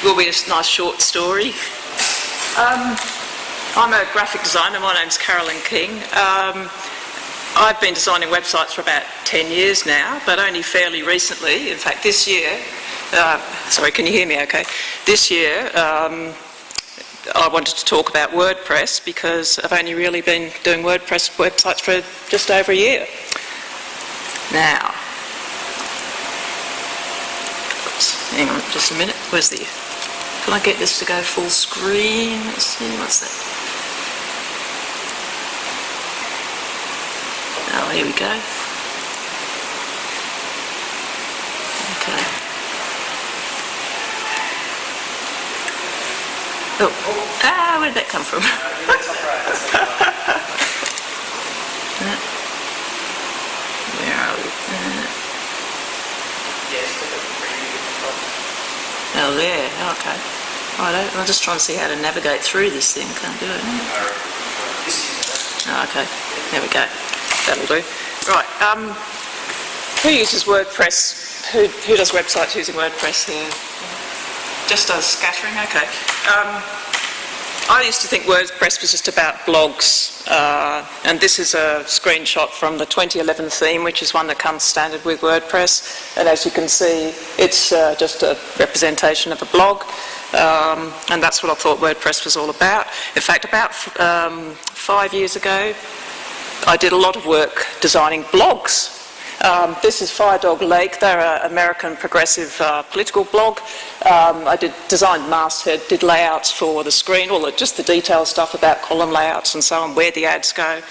will be a nice short story. I'm a graphic designer. My name's Carolyn King. I've been designing websites for about 10 years now, but only fairly recently. In fact, this year, sorry, can you hear me okay? This year, I wanted to talk about WordPress because I've only really been doing WordPress websites for just over a year. Now, oops, hang on just a minute. Where's the... Can I get this to go full screen? Let's see, what's that? Oh, here we go. Okay. Oh, where did that come from? Where are we? Oh, there. Okay. I'm just trying to see how to navigate through this thing. Can't do it. Oh, okay. There we go. That'll do. Right. Who uses WordPress? Who does websites using WordPress here? Just does scattering? Okay. I used to think WordPress was just about blogs, and this is a screenshot from the 2011 theme, which is one that comes standard with WordPress. And as you can see, it's just a representation of a blog, and that's what I thought WordPress was all about. In fact, about 5 years ago, I did a lot of work designing blogs. This is Fire Dog Lake. They're an American progressive political blog. I designed masthead, did layouts for the screen, just the detailed stuff about column layouts and so on, where the ads go.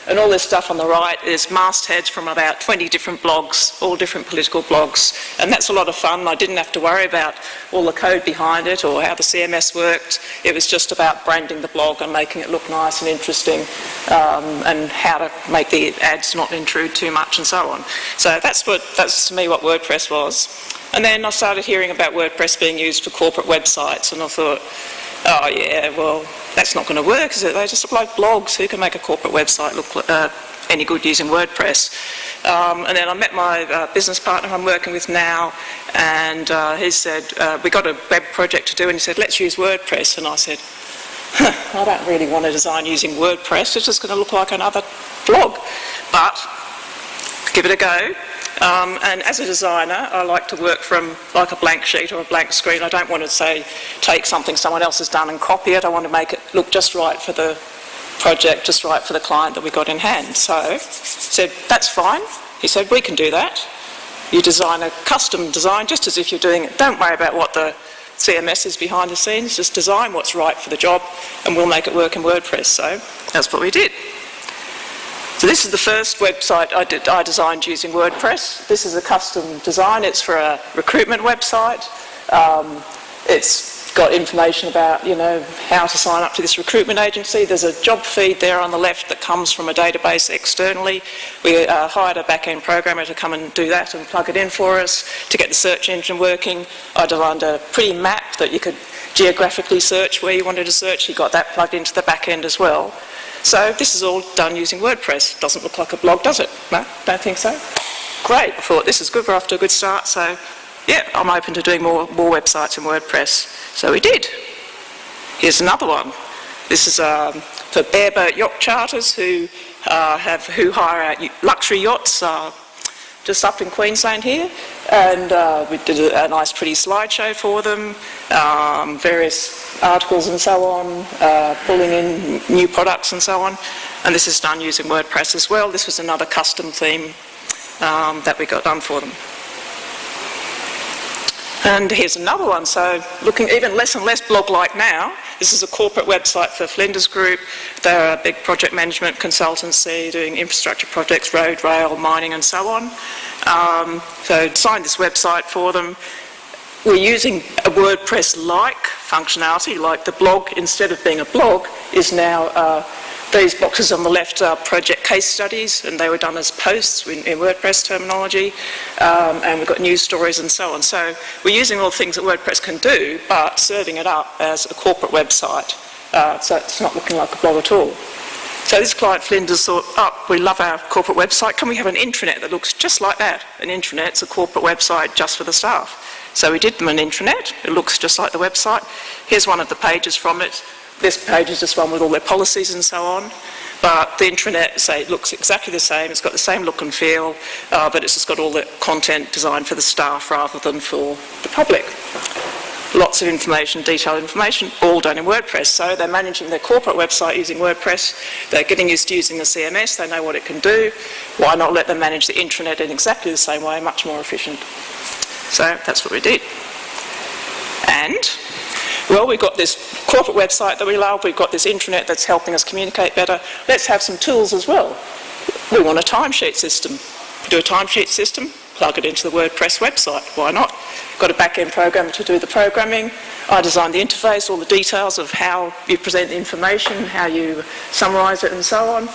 And all this stuff on the right is mastheads from about 20 different blogs, all different political blogs. And that's a lot of fun. I didn't have to worry about all the code behind it or how the CMS worked. It was just about branding the blog and making it look nice and interesting, and how to make the ads not intrude too much and so on. So that's to me what WordPress was. And then I started hearing about WordPress being used for corporate websites, and I thought, oh yeah, well, that's not going to work, is it? They just look like blogs. Who can make a corporate website look any good using WordPress? And then I met my business partner I'm working with now, and he said, we got a web project to do, and he said, let's use WordPress. And I said, I don't really want to design using WordPress. It's just going to look like another blog. But give it a go. And as a designer, I like to work from like a blank sheet or a blank screen. I don't want to say, take something someone else has done and copy it. I want to make it look just right for the project, just right for the client that we got in hand. So I said, that's fine. He said, we can do that. You design a custom design just as if you're doing it. Don't worry about what the CMS is behind the scenes. Just design what's right for the job and we'll make it work in WordPress. So that's what we did. So this is the first website I designed using WordPress. This is a custom design. It's for a recruitment website. It's got information about, how to sign up to this recruitment agency. There's a job feed there on the left that comes from a database externally. We hired a back-end programmer to come and do that and plug it in for us to get the search engine working. I designed a pretty map that you could geographically search where you wanted to search. You got that plugged into the back-end as well. So this is all done using WordPress. Doesn't look like a blog, does it? No, don't think so. Great, I thought this is good, we're off to a good start. So yeah, I'm open to doing more websites in WordPress. So we did. Here's another one. This is for bareboat yacht charters who hire out luxury yachts just up in Queensland here. And we did a nice pretty slideshow for them, various articles and so on, pulling in new products and so on. And this is done using WordPress as well. This was another custom theme that we got done for them. And here's another one. So looking even less and less blog-like now. This is a corporate website for Flinders Group. They're a big project management consultancy doing infrastructure projects, road, rail, mining and so on. So designed this website for them. We're using a WordPress-like functionality, like the blog, instead of being a blog, is now these boxes on the left are project case studies, and they were done as posts in WordPress terminology, and we've got news stories and so on. So we're using all the things that WordPress can do, but serving it up as a corporate website, so it's not looking like a blog at all. So this client, Flinders, thought, oh, we love our corporate website. Can we have an intranet that looks just like that? An intranet's a corporate website just for the staff. So we did them an intranet. It looks just like the website. Here's one of the pages from it. This page is just one with all their policies and so on. But the intranet, say, it looks exactly the same. It's got the same look and feel, but it's just got all the content designed for the staff rather than for the public. Lots of information, detailed information, all done in WordPress. So they're managing their corporate website using WordPress. They're getting used to using the CMS. They know what it can do. Why not let them manage the intranet in exactly the same way, much more efficient? So that's what we did. And, well, we've got this corporate website that we love. We've got this intranet that's helping us communicate better. Let's have some tools as well. We want a timesheet system. Do a timesheet system, plug it into the WordPress website. Why not? Got a back-end programmer to do the programming. I designed the interface, all the details of how you present the information, how you summarise it and so on.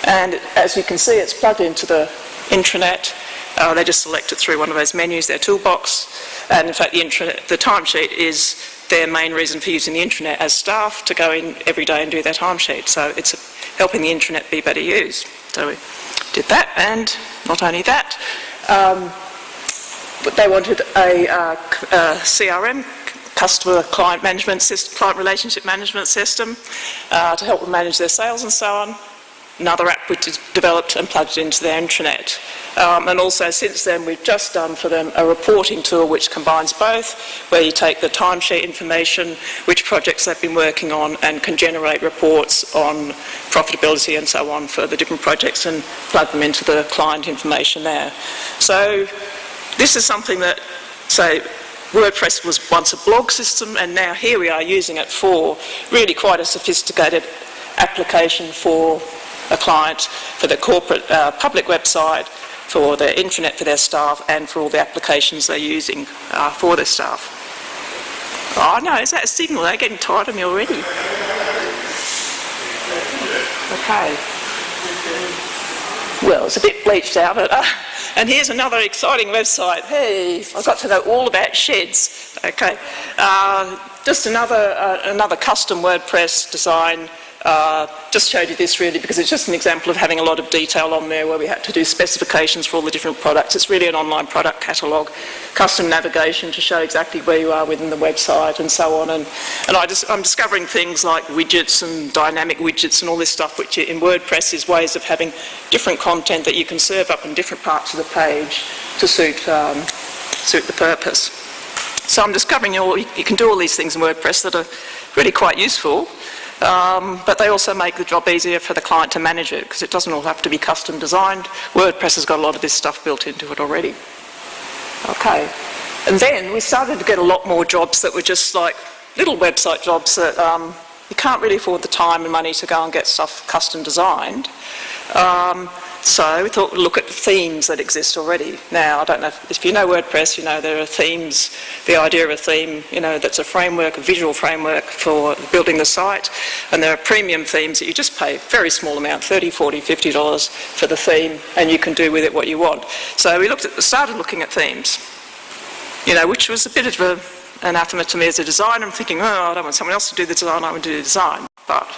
And as you can see, it's plugged into the intranet. They just select it through one of those menus, their toolbox. And in fact, the timesheet is their main reason for using the intranet as staff to go in every day and do their timesheet. So it's helping the intranet be better used. So we did that, and not only that, but they wanted a CRM, customer client management system, client relationship management system, to help them manage their sales and so on. Another app which is developed and plugged into their intranet. And also since then we've just done for them a reporting tool which combines both, where you take the timesheet information, which projects they've been working on, and can generate reports on profitability and so on for the different projects and plug them into the client information there. So this is something that, say, WordPress was once a blog system, and now here we are using it for really quite a sophisticated application for a client, for their corporate public website, for their intranet for their staff, and for all the applications they're using for their staff. Oh no, is that a signal? They're getting tired of me already. Okay. Well, it's a bit bleached out, but, and here's another exciting website. Hey, I got to know all about sheds. Okay. Just another custom WordPress design. Just showed you this really because it's just an example of having a lot of detail on there where we had to do specifications for all the different products. It's really an online product catalogue, custom navigation to show exactly where you are within the website and so on. And I'm discovering things like widgets and dynamic widgets and all this stuff, which in WordPress is ways of having different content that you can serve up in different parts of the page to suit the purpose. So I'm discovering you can do all these things in WordPress that are really quite useful. But they also make the job easier for the client to manage it because it doesn't all have to be custom designed. WordPress has got a lot of this stuff built into it already. Okay, and then we started to get a lot more jobs that were just like little website jobs that you can't really afford the time and money to go and get stuff custom designed. So we thought we'd look at the themes that exist already. Now, I don't know if you know WordPress, you know there are themes. The idea of a theme, you know, that's a framework, a visual framework for building the site. And there are premium themes that you just pay a very small amount, $30, $40, $50 for the theme, and you can do with it what you want. So we started looking at themes, you know, which was a bit of an anathema to me as a designer. I'm thinking, oh, I don't want someone else to do the design, I want to do the design. But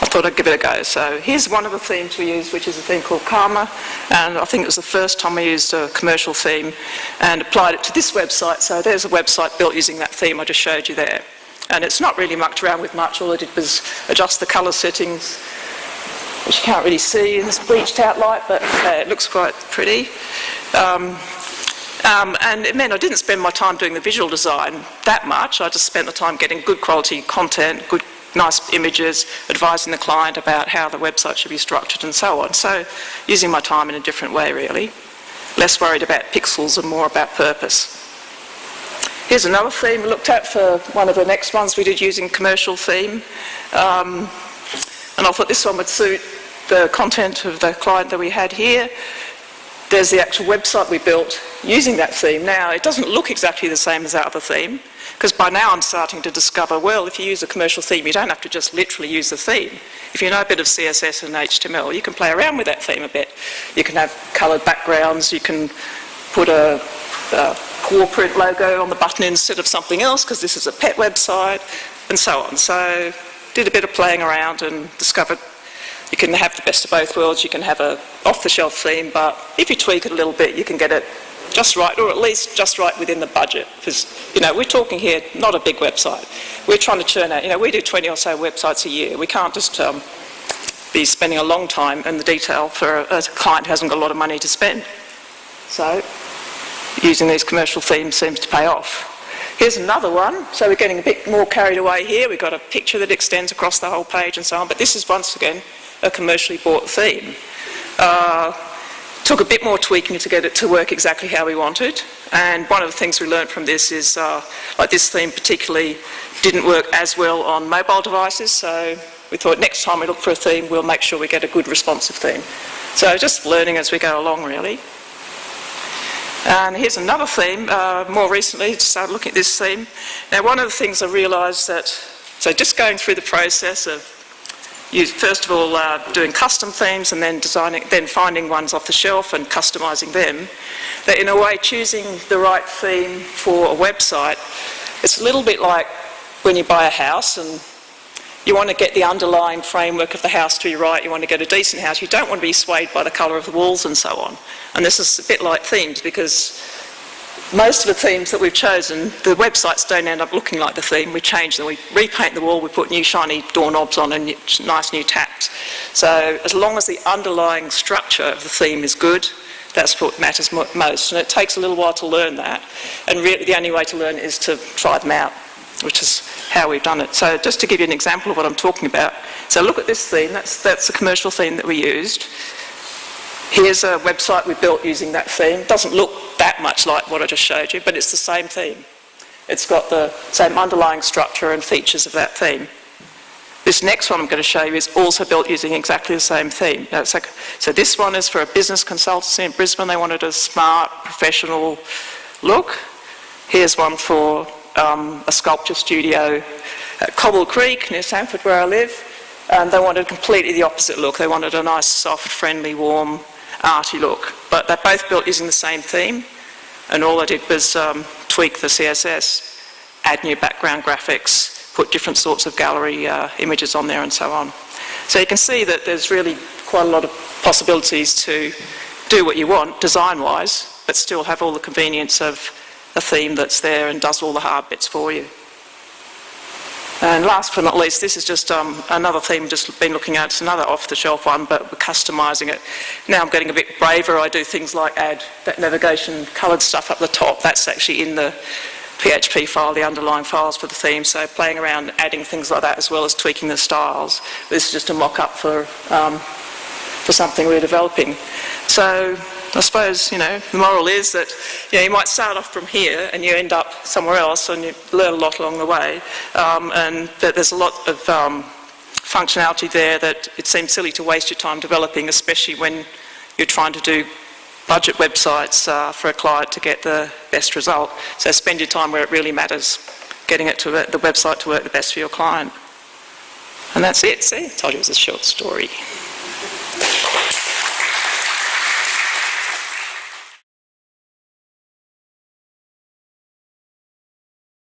I thought I'd give it a go. So here's one of the themes we use, which is a theme called Karma, and I think it was the first time we used a commercial theme and applied it to this website. So there's a website built using that theme I just showed you there. And it's not really mucked around with much. All I did was adjust the colour settings, which you can't really see in this bleached out light, but it looks quite pretty. And it meant I didn't spend my time doing the visual design that much. I just spent the time getting good quality content, nice images, advising the client about how the website should be structured and so on. So using my time in a different way really. Less worried about pixels and more about purpose. Here's another theme we looked at for one of the next ones we did using commercial theme. And I thought this one would suit the content of the client that we had here. There's the actual website we built using that theme. Now, it doesn't look exactly the same as our other theme, because by now I'm starting to discover, well, if you use a commercial theme, you don't have to just literally use the theme. If you know a bit of CSS and HTML, you can play around with that theme a bit. You can have coloured backgrounds, you can put a corporate logo on the button instead of something else, because this is a pet website, and so on. So did a bit of playing around and discovered You can have the best of both worlds. You can have a off-the-shelf theme, but if you tweak it a little bit, you can get it just right, or at least just right within the budget. Because, we're talking here, not a big website. We're trying to churn out, we do 20 or so websites a year. We can't just be spending a long time in the detail for a client who hasn't got a lot of money to spend. So, using these commercial themes seems to pay off. Here's another one. So we're getting a bit more carried away here. We've got a picture that extends across the whole page and so on, but this is once again a commercially bought theme. Took a bit more tweaking to get it to work exactly how we wanted, and one of the things we learned from this is like this theme particularly didn't work as well on mobile devices, so we thought next time we look for a theme we'll make sure we get a good responsive theme. So just learning as we go along really. And here's another theme, more recently just started looking at this theme. Now one of the things I realised that, so just going through the process of first of all doing custom themes and then then finding ones off the shelf and customising them, that in a way choosing the right theme for a website, it's a little bit like when you buy a house and you want to get the underlying framework of the house to be right, you want to get a decent house, you don't want to be swayed by the colour of the walls and so on. And this is a bit like themes because most of the themes that we've chosen, the websites don't end up looking like the theme. We change them, we repaint the wall, we put new shiny doorknobs on and nice new taps. So as long as the underlying structure of the theme is good, that's what matters most. And it takes a little while to learn that. And really the only way to learn is to try them out, which is how we've done it. So just to give you an example of what I'm talking about. So look at this theme, that's the commercial theme that we used. Here's a website we built using that theme. It doesn't look that much like what I just showed you, but it's the same theme. It's got the same underlying structure and features of that theme. This next one I'm going to show you is also built using exactly the same theme. So this one is for a business consultancy in Brisbane. They wanted a smart, professional look. Here's one for a sculpture studio at Cobble Creek near Sanford where I live. And they wanted completely the opposite look. They wanted a nice, soft, friendly, warm, arty look. But they're both built using the same theme. And all I did was tweak the CSS, add new background graphics, put different sorts of gallery images on there and so on. So you can see that there's really quite a lot of possibilities to do what you want, design-wise, but still have all the convenience of a theme that's there and does all the hard bits for you. And last but not least, this is just another theme I've just been looking at. It's another off-the-shelf one, but we're customising it. Now I'm getting a bit braver. I do things like add that navigation coloured stuff up the top. That's actually in the PHP file, the underlying files for the theme. So playing around, adding things like that as well as tweaking the styles. This is just a mock-up for something we're developing. So I suppose, the moral is that, you might start off from here and you end up somewhere else and you learn a lot along the way. And that there's a lot of functionality there that it seems silly to waste your time developing, especially when you're trying to do budget websites for a client to get the best result. So spend your time where it really matters, getting it to the website to work the best for your client. And that's it. See, I told you it was a short story.